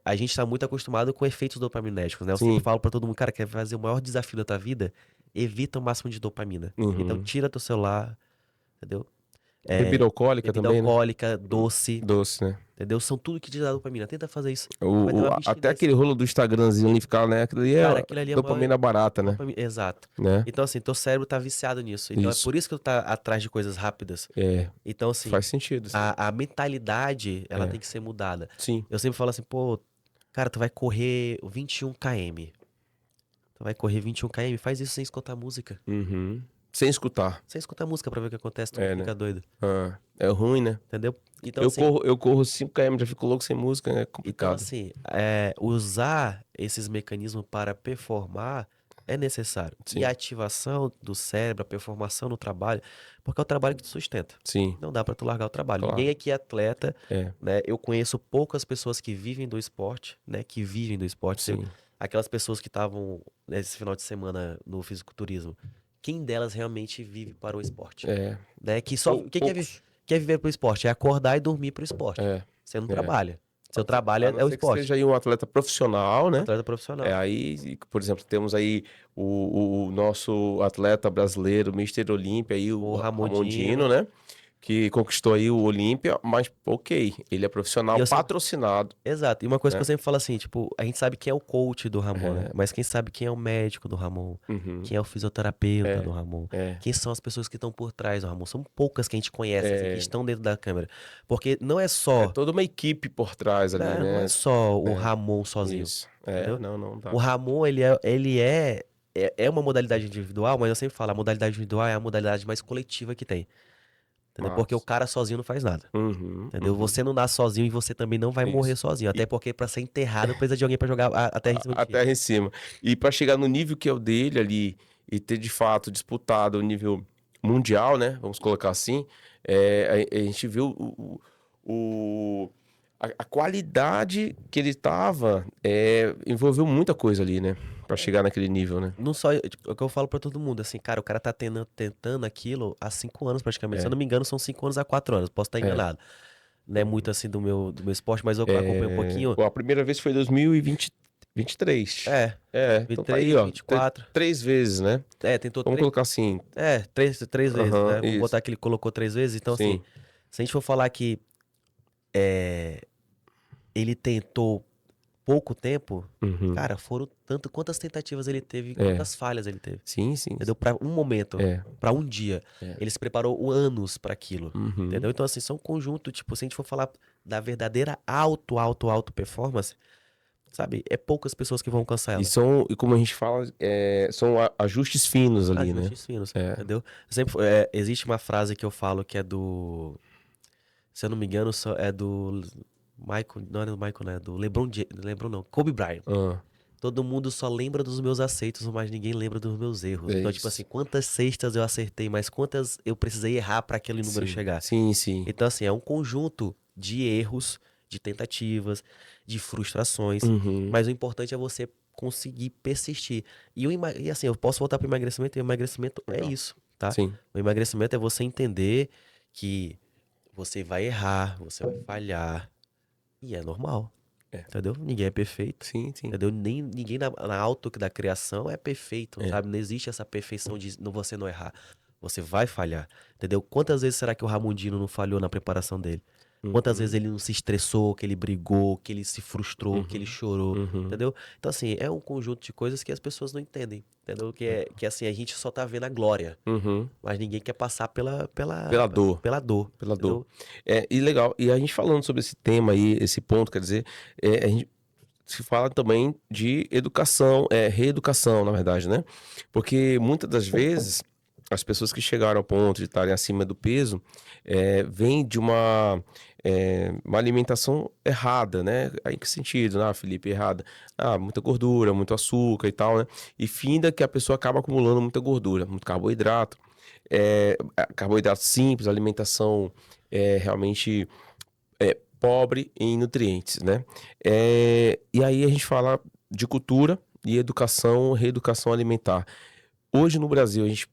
A gente tá muito acostumado com efeitos dopaminérgicos, né? Eu sempre Sim. falo pra todo mundo, cara, quer fazer o maior desafio da tua vida? Evita o máximo de dopamina. Uhum. Então tira teu celular, entendeu? Bebida alcoólica Bebida também, né? alcoólica, doce, Doce, né? entendeu? São tudo que te dá dopamina. Tenta fazer isso. Vai ter uma Até abstinência. aquele rolo do Instagramzinho ali ficar, né? Aquilo ali é Cara, aquilo ali é dopamina barata, né? Exato. Né? Então, assim, teu cérebro tá viciado nisso. Então, Isso. é por isso que tu tá atrás de coisas rápidas. É, Então, assim, faz sentido. Assim. a mentalidade, ela É. tem que ser mudada. Sim. Eu sempre falo assim, pô, cara, tu vai correr 21 km. Tu vai correr 21 km, faz isso sem escutar música. Uhum. Sem escutar. Sem escutar música pra ver o que acontece, tu É, fica né? doido. É ruim, né? Entendeu? Então, Eu assim, corro 5 km, já fico louco sem música, é então, complicado. assim usar esses mecanismos para performar é necessário. Sim. E a ativação do cérebro, a performação no trabalho, porque é o trabalho que te sustenta. Sim. Não dá pra tu largar o trabalho. Claro. Ninguém aqui é atleta, É. né? Eu conheço poucas pessoas que vivem do esporte, né? Que vivem do esporte. Sim. Aquelas pessoas que estavam nesse final de semana no fisiculturismo. Quem delas realmente vive para o esporte? É. Né? Que só, quem quer viver pro esporte? É acordar e dormir pro esporte. É. Você não trabalha. Seu trabalho A não é o ser que esporte. seja aí um atleta profissional, né? Atleta profissional. Aí, por exemplo, temos aí o nosso atleta brasileiro, Mr. Olímpia, aí, o O Ramondino, Ramondino. né? que conquistou aí o Olímpia, mas ok, ele é profissional E eu sempre... patrocinado, Exato. E uma coisa que né? eu sempre falo assim, tipo, a gente sabe quem é o coach do Ramon, né? É, Mas quem sabe quem é o médico do Ramon? uhum, Quem é o fisioterapeuta do é, Ramon? é, Quem são as pessoas que estão por trás do Ramon? São poucas que a gente conhece, assim, que é, estão dentro da câmera. Porque não é é só, toda uma equipe por trás ali, né? Não é né? só o É, Ramon sozinho, isso. É, entendeu? não, não O dá. Ramon, é uma modalidade individual, mas eu sempre falo, a modalidade individual é a modalidade mais coletiva que tem. Entendeu? Porque o Mas, cara sozinho não faz nada. uhum, Entendeu? uhum, Você não nasce sozinho e você também não vai morrer isso. sozinho. Até porque pra ser enterrado precisa de alguém pra jogar a terra em cima de A ti. terra em cima. E para chegar no nível que é o dele ali e ter de fato disputado o nível mundial, né? Vamos colocar assim, a gente viu a qualidade que ele tava, envolveu muita coisa ali, né? Para chegar naquele nível, né? Não só, tipo, é o que eu falo pra todo mundo, assim, cara, o cara tá tentando aquilo há 5 anos praticamente. Se eu É, não me engano, são 5 anos a 4 anos. Posso estar é. enganado. Não é muito assim do meu esporte, mas eu acompanho um pouquinho. Pô, a primeira vez foi em 2023. É, Então tá aí, 23, ó. 24. 3 vezes, né? Tentou Vamos três. colocar assim. Três vezes, Aham, né? Vamos isso. botar que ele colocou 3 vezes. Então, assim, Sim. se a gente for falar que é, ele tentou pouco tempo, Uhum. cara, foram tanto quantas tentativas ele teve, É. quantas falhas ele teve. Sim, sim, Entendeu? sim. Pra um momento, É. pra um dia. É. Ele se preparou anos pra aquilo. Uhum. Entendeu? Então, assim, são um conjunto, tipo, se a gente for falar da verdadeira alto performance, sabe? É poucas pessoas que vão alcançar ela. E como a gente fala, são ajustes finos ali, né? Ajustes finos, É. entendeu? Existe uma frase que eu falo que é do. Se eu não me engano, é do Michael. Não é do Michael, né? É do LeBron não, Kobe Bryant. Ah, Todo mundo só lembra dos meus aceitos, mas ninguém lembra dos meus erros. é Então, tipo assim, isso. quantas cestas eu acertei, mas quantas eu precisei errar para aquele número Sim, chegar. sim, sim. Então, assim, é um conjunto de erros, de tentativas, de frustrações, Uhum. mas o importante é você conseguir persistir. E assim, eu posso voltar para o emagrecimento, e o emagrecimento é Legal. isso, tá? Sim. O emagrecimento é você entender que você vai errar, você vai falhar, e é normal, É. entendeu? Ninguém é perfeito. Sim, sim. Entendeu? Nem, ninguém na alto da criação é perfeito, É. sabe? Não existe essa perfeição de você não errar. Você vai falhar, entendeu? Quantas vezes será que o Ramondino não falhou na preparação dele? Quantas vezes Uhum. ele não se estressou, que ele brigou, que ele se frustrou, que ele Uhum. chorou, Uhum. entendeu? Então, assim, é um conjunto de coisas que as pessoas não entendem, entendeu? Que assim, a gente só tá vendo a glória, Uhum. mas ninguém quer passar pela, pela, Pela dor. pela dor, Pela dor. entendeu? E legal. E a gente falando sobre esse tema aí, esse ponto, quer dizer, a gente se fala também de educação, reeducação, na verdade, né? Porque muitas das vezes as pessoas que chegaram ao ponto de estarem acima do peso vêm de uma alimentação errada, né? Aí, em que sentido? Ah, Felipe, errada. Ah, muita gordura, muito açúcar e tal, né? E finda que a pessoa acaba acumulando muita gordura, muito carboidrato, carboidrato simples, alimentação realmente pobre em nutrientes, né? E aí a gente fala de cultura e educação, reeducação alimentar. Hoje no Brasil, a gente,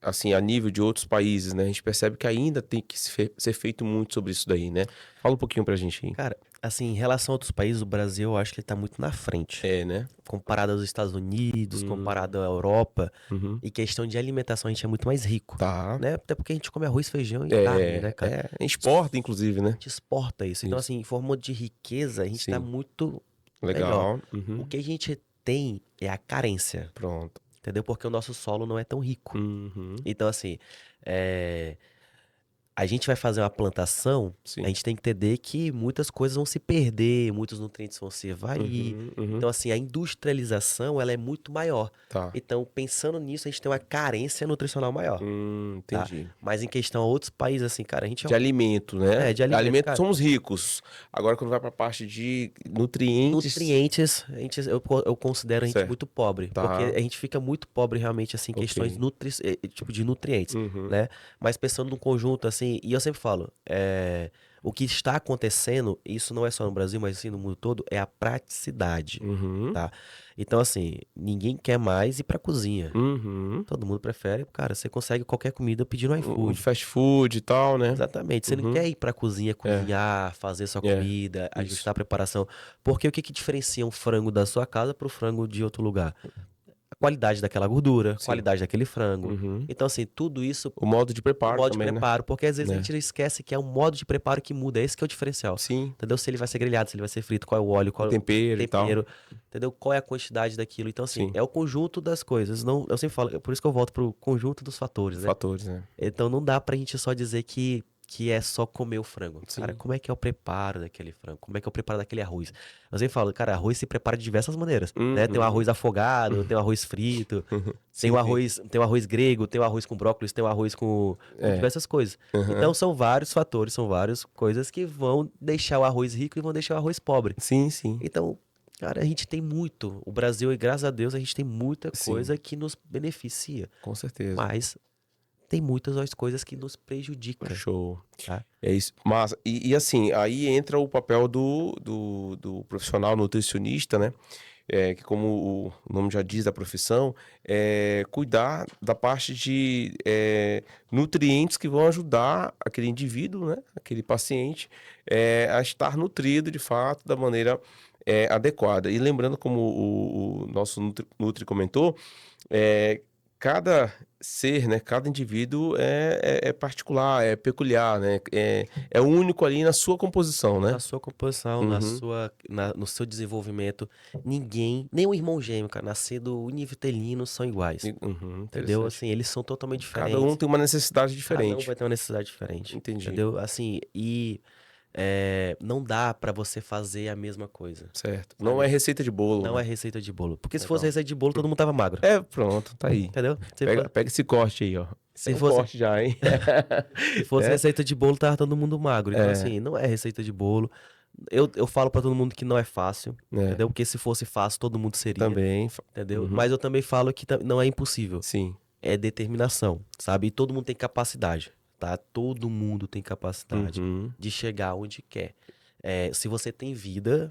assim, a nível de outros países, né? A gente percebe que ainda tem que ser feito muito sobre isso daí, né? Fala um pouquinho pra gente aí. Cara, assim, em relação a outros países, o Brasil, eu acho que ele tá muito na frente. É, né? Comparado aos Estados Unidos, Hum, comparado à Europa, uhum. e questão de alimentação, a gente é muito mais rico, Tá. né? Até porque a gente come arroz, feijão e carne, né, cara? Exporta, inclusive, A né? gente exporta isso. Então, Isso. assim, em forma de riqueza, a gente tá Sim. muito melhor. Legal. O Uhum. que a gente tem é a carência, Pronto. entendeu? Porque o nosso solo não é tão rico. Uhum. Então, assim, é, a gente vai fazer uma plantação, a Sim. gente tem que entender que muitas coisas vão se perder, muitos nutrientes vão se evair. Uhum. Uhum. Então, assim, a industrialização, ela é muito maior. Tá. Então, pensando nisso, a gente tem uma carência nutricional maior, tá? Entendi. Mas em questão a outros países, assim, cara, a gente De alimento, né? de alimentos, Alimento cara. somos ricos. Agora, quando vai pra parte de nutrientes, Nutrientes, eu considero a gente certo, muito pobre, porque tá, a gente fica muito pobre realmente, assim, em questões ok. tipo de nutrientes, Uhum, né? Mas pensando no conjunto, assim, e eu sempre falo, o que está acontecendo, isso não é só no Brasil, mas assim no mundo todo, é a praticidade, uhum, tá? Então, assim, ninguém quer mais ir pra cozinha. uhum. Todo mundo prefere, cara, você consegue qualquer comida pedindo Um iFood. fast food e tal, né? Exatamente. Você não Uhum, quer ir pra cozinha, é, cozinhar, fazer sua é, comida, isso. ajustar a preparação. Porque o que que diferencia um frango da sua casa pro frango de outro lugar? qualidade daquela gordura, Sim. qualidade daquele frango. Uhum. Então, assim, tudo isso, O modo de o preparo modo também, de né? preparo, porque às vezes a Né? gente esquece que é o modo de preparo que muda, esse que é o diferencial. Sim, Entendeu? Se ele vai ser grelhado, se ele vai ser frito, qual é o óleo, o qual é o tempero e tal. tempero, entendeu? Qual é a quantidade daquilo. Então, assim, Sim, é o conjunto das coisas. Não, eu sempre falo, por isso que eu volto pro conjunto dos fatores, né? fatores, né? Então não dá pra gente só dizer que é só comer o frango. Cara, Sim. como é que é o preparo daquele frango? Como é que é o preparo daquele arroz? Eu sempre falo, cara, arroz se prepara de diversas maneiras, né? Tem o Uhum. arroz afogado, tem o arroz frito, Sim, sim. tem o arroz grego, tem o arroz com brócolis, tem o arroz com É. diversas coisas. Uhum. Então são vários fatores, são várias coisas que vão deixar o arroz rico e vão deixar o arroz pobre. Sim, sim. Então, cara, a gente tem muito. O Brasil, e graças a Deus, a gente tem muita Sim. coisa que nos beneficia. Com certeza. Mas tem muitas outras coisas que nos prejudicam, Show. tá? É isso. Mas, e assim, aí entra o papel do profissional nutricionista, né? Que como o nome já diz da profissão, é cuidar da parte de nutrientes que vão ajudar aquele indivíduo, né? Aquele paciente, a estar nutrido de fato da maneira adequada. E lembrando, como o nosso Nutri comentou, cada ser, né, cada indivíduo é particular, é peculiar, né, é único ali na sua composição, né? Na sua composição, Uhum. no seu desenvolvimento, ninguém, nem o irmão gêmeo, cara, nascido univitelino são iguais. Uhum, Entendeu? interessante. Assim, eles são totalmente Cada um diferentes. tem uma necessidade Cada um diferente. vai ter uma necessidade diferente. Entendi. Entendeu? Assim, não dá pra você fazer a mesma coisa. Certo. Sabe? Não é receita de bolo, Não né? é receita de bolo. Porque se Legal. fosse receita de bolo, todo mundo tava magro. Pronto, tá aí. Entendeu? Pega esse corte aí, ó. Se É um fosse, corte já, hein? se fosse Né? receita de bolo, tava todo mundo magro. Então, assim, não é receita de bolo. Eu falo pra todo mundo que não é fácil, entendeu? Porque se fosse fácil, todo mundo seria, Também. entendeu? Uhum. Mas eu também falo que não é impossível. Sim. É determinação, sabe? E todo mundo tem capacidade, tá? Todo mundo tem capacidade Uhum. de chegar onde quer. Se você tem vida,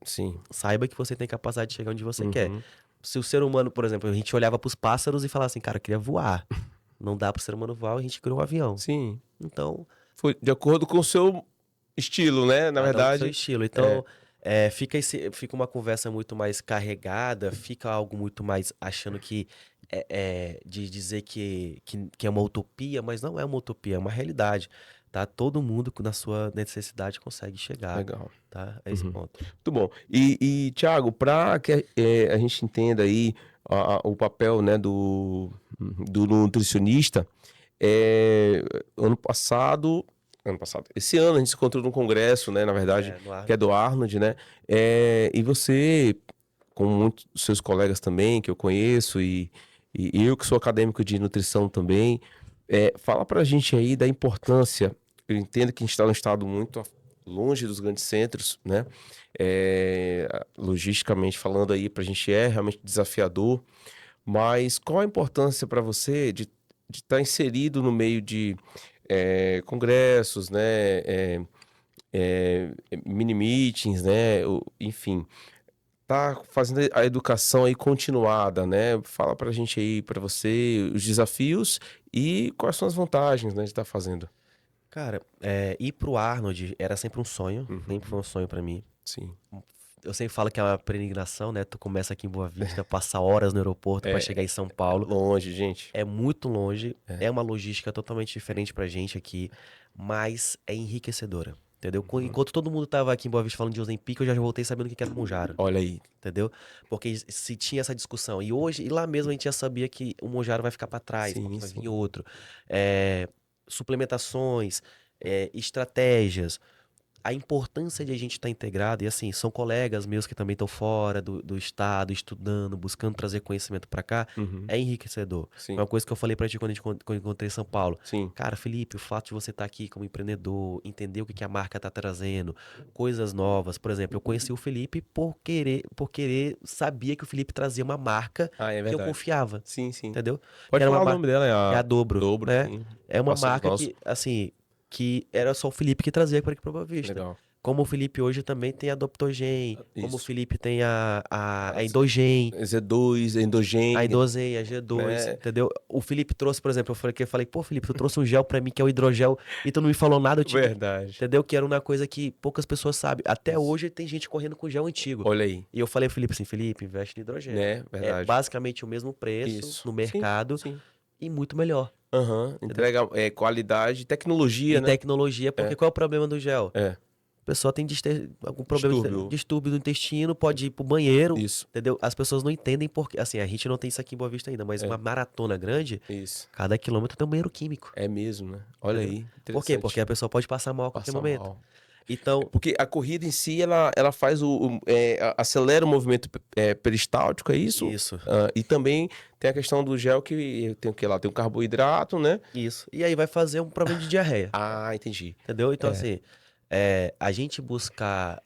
Sim. saiba que você tem capacidade de chegar onde você quer. Uhum. Se o ser humano, por exemplo, a gente olhava pros pássaros e falava assim, cara, eu queria voar. Não dá pro ser humano voar, a gente criou um avião. Sim. Então, Foi de acordo com o seu estilo, né? Na cada um com seu verdade. estilo. Então, fica uma conversa muito mais carregada, fica algo muito mais achando que de dizer que é uma utopia, mas não é uma utopia, é uma realidade, tá? Todo mundo na sua necessidade consegue chegar, Legal. tá? A esse Uhum. ponto. Muito bom. E Thiago, para que a gente entenda aí o papel, né, do nutricionista, ano passado, esse ano a gente se encontrou num congresso, né, na verdade, No ar. que é do Arnold, né, e você, com muitos dos seus colegas também, que eu conheço, e eu que sou acadêmico de nutrição também, fala pra gente aí da importância. Eu entendo que a gente está num estado muito longe dos grandes centros, né? Logisticamente falando aí, pra gente é realmente desafiador, mas qual a importância para você de estar inserido no meio de congressos, né? Mini meetings, né? Enfim, tá fazendo a educação aí continuada, né? Fala pra gente aí, pra você, os desafios e quais são as vantagens, né, de estar fazendo. Cara, ir pro Arnold era sempre um sonho, Uhum. sempre foi um sonho pra mim. Sim. Eu sempre falo que é uma peregrinação, né? Tu começa aqui em Boa Vista, passa horas no aeroporto pra chegar em São Paulo. Longe, gente. É muito longe, é uma logística totalmente diferente pra gente aqui, mas é enriquecedora, entendeu? Enquanto todo mundo tava aqui em Boa Vista falando de Ozempic, eu já voltei sabendo o que era Monjaro, Olha aí. entendeu? Porque se tinha essa discussão, e lá mesmo a gente já sabia que o Monjaro vai ficar pra trás, Sim, porque vai sim. vir outro. Suplementações, estratégias, a importância de a gente estar integrado, e assim, são colegas meus que também estão fora do estado, estudando, buscando trazer conhecimento pra cá, Uhum. é enriquecedor. Sim. É uma coisa que eu falei pra ti quando eu encontrei em São Paulo. Sim. Cara, Felipe, o fato de você estar aqui como empreendedor, entender o que a marca tá trazendo, coisas novas. Por exemplo, eu conheci o Felipe por querer, sabia que o Felipe trazia uma marca Ah, é que eu verdade. confiava, Sim, sim. entendeu? Pode Que era falar uma o nome dela, é a Dobro, Dobro, né? sim. É uma Parceiro marca nosso. que, assim, que era só o Felipe que trazia para aqui pra Boa Vista. Legal. Como o Felipe hoje também tem a Doptogen, como o Isso. Felipe tem a Endogen, Z2, a Endogen, Endozen, a G2, né? entendeu? O Felipe trouxe, por exemplo, eu falei, pô, Felipe, tu trouxe um gel pra mim que é o hidrogel e tu não me falou nada, Verdade. entendeu? Que era uma coisa que poucas pessoas sabem. Até Isso. hoje tem gente correndo com gel antigo. Olha aí, E eu falei pro Felipe assim, Felipe, investe em hidrogel. né? É Verdade. basicamente o mesmo preço Isso. no Sim, mercado sim. e muito melhor, Aham. entendeu? Entrega qualidade, tecnologia, E né? tecnologia, porque É, qual é o problema do gel? é. A pessoa tem algum problema de Distúrbio. distúrbio no intestino, pode ir pro banheiro, Isso. entendeu? As pessoas não entendem porque, assim, a gente não tem isso aqui em Boa Vista ainda, mas uma É, maratona grande, isso. cada quilômetro tem um banheiro químico, É mesmo, né? Olha entendeu? aí, Por quê? Porque interessante. a pessoa pode passar mal a qualquer Passa momento. mal. É Então, porque a corrida em si, ela faz acelera o movimento peristáltico, é isso? isso, Ah, e também tem a questão do gel que tem o que lá? Tem o carboidrato, né? isso. E aí vai fazer um problema de diarreia, Ah, entendi. entendeu? Então, É, assim, a gente buscar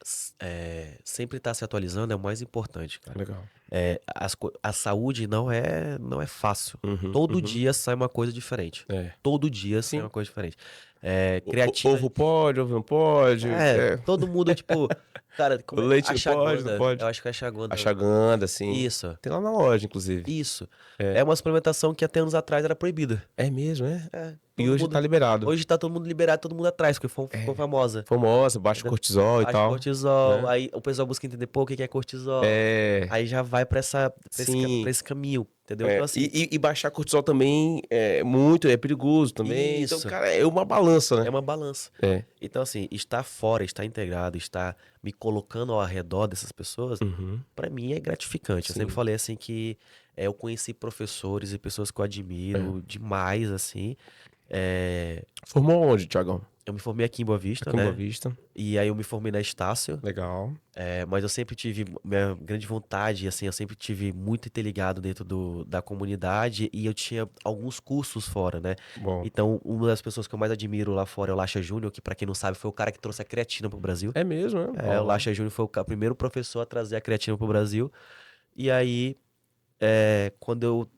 sempre estar se atualizando é o mais importante, cara. legal. A saúde não é fácil. Uhum, Todo uhum. dia sai uma coisa diferente. É. Todo dia sai Sim. uma coisa diferente. Creatina. Ovo pode, ovo não pode. É. Todo mundo, tipo, cara, O leite não pode, não Ashwagandha. Eu pode. acho que é Ashwagandha. Ashwagandha, assim. Isso, Tem lá na loja, inclusive. isso. É. É uma suplementação que até anos atrás era proibida. É mesmo, é? E Todo hoje tá mundo. liberado. Hoje tá todo mundo liberado, todo mundo atrás, porque ficou É. famosa. Famosa, baixo Entendeu? cortisol e Baixa tal. cortisol, Né? aí o pessoal busca entender, pô, o que que é cortisol? É. Aí já vai pra Sim. esse caminho, entendeu? Então, assim, E baixar cortisol também é perigoso também. Então, isso. cara, é uma balança, É né? uma balança. É. Então, assim, estar fora, estar integrado, estar me colocando ao redor dessas pessoas, Uhum. pra mim é gratificante. Eu sempre Sim. falei, assim, que eu conheci professores e pessoas que eu admiro demais, assim. É, Formou onde, Thiagão? eu me formei aqui em Boa Vista, Aqui em Boa né? Vista. E aí eu me formei na Estácio. Legal. Mas eu sempre tive minha grande vontade, assim, eu sempre tive muito interligado dentro da comunidade e eu tinha alguns cursos fora, né? Bom. Então, uma das pessoas que eu mais admiro lá fora é o Lacha Júnior, que pra quem não sabe foi o cara que trouxe a creatina pro Brasil. É mesmo, né? O Ó. Lacha Júnior foi o primeiro professor a trazer a creatina pro Brasil. E aí, quando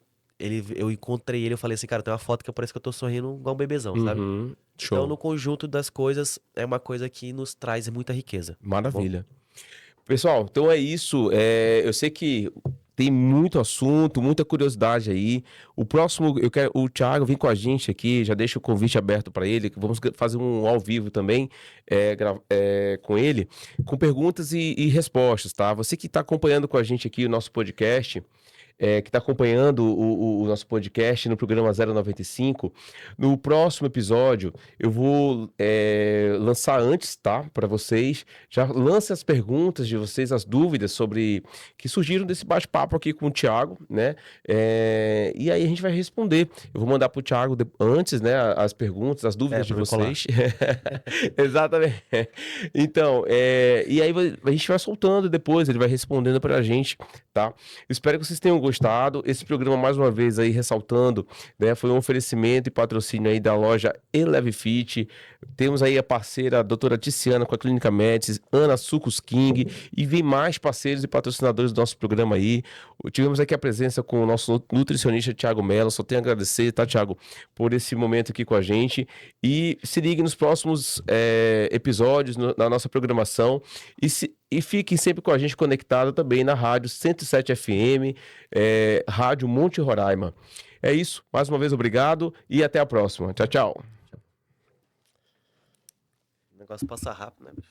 eu encontrei ele, eu falei assim, cara, tem uma foto que parece que eu tô sorrindo igual um bebezão, sabe? Uhum. Então, no Show. conjunto das coisas, é uma coisa que nos traz muita riqueza. Bom, Maravilha. Pessoal, então é isso. Eu sei que tem muito assunto, muita curiosidade aí. O próximo, o Thiago vem com a gente aqui, já deixa o convite aberto para ele, que vamos fazer um ao vivo também com ele, com perguntas e respostas, tá? Você que está acompanhando com a gente aqui o nosso podcast. Que está acompanhando o nosso podcast no programa 095. No próximo episódio, eu vou lançar antes, tá? Para vocês. Já lance as perguntas de vocês, as dúvidas sobre que surgiram desse bate-papo aqui com o Thiago, né? E aí a gente vai responder. Eu vou mandar para o Thiago antes, né? As perguntas, as dúvidas de pra me colar. vocês. Exatamente. Então, e aí a gente vai soltando depois, ele vai respondendo para a gente, tá? Espero que vocês tenham gostado. Esse programa, mais uma vez, aí ressaltando, né, foi um oferecimento e patrocínio aí da loja Eleve Fit. Temos aí a parceira, a doutora Tiziana, com a Clínica Médicis, Ana Sucos King, e vem mais parceiros e patrocinadores do nosso programa aí. Tivemos aqui a presença com o nosso nutricionista Thiago Mello. Só tenho a agradecer, tá, Thiago, por esse momento aqui com a gente. E se ligue nos próximos episódios na nossa programação. E fiquem sempre com a gente conectado também na rádio 107 FM, Rádio Monte Roraima. É isso. Mais uma vez, obrigado e até a próxima. Tchau, tchau. O negócio passa rápido, né, bicho?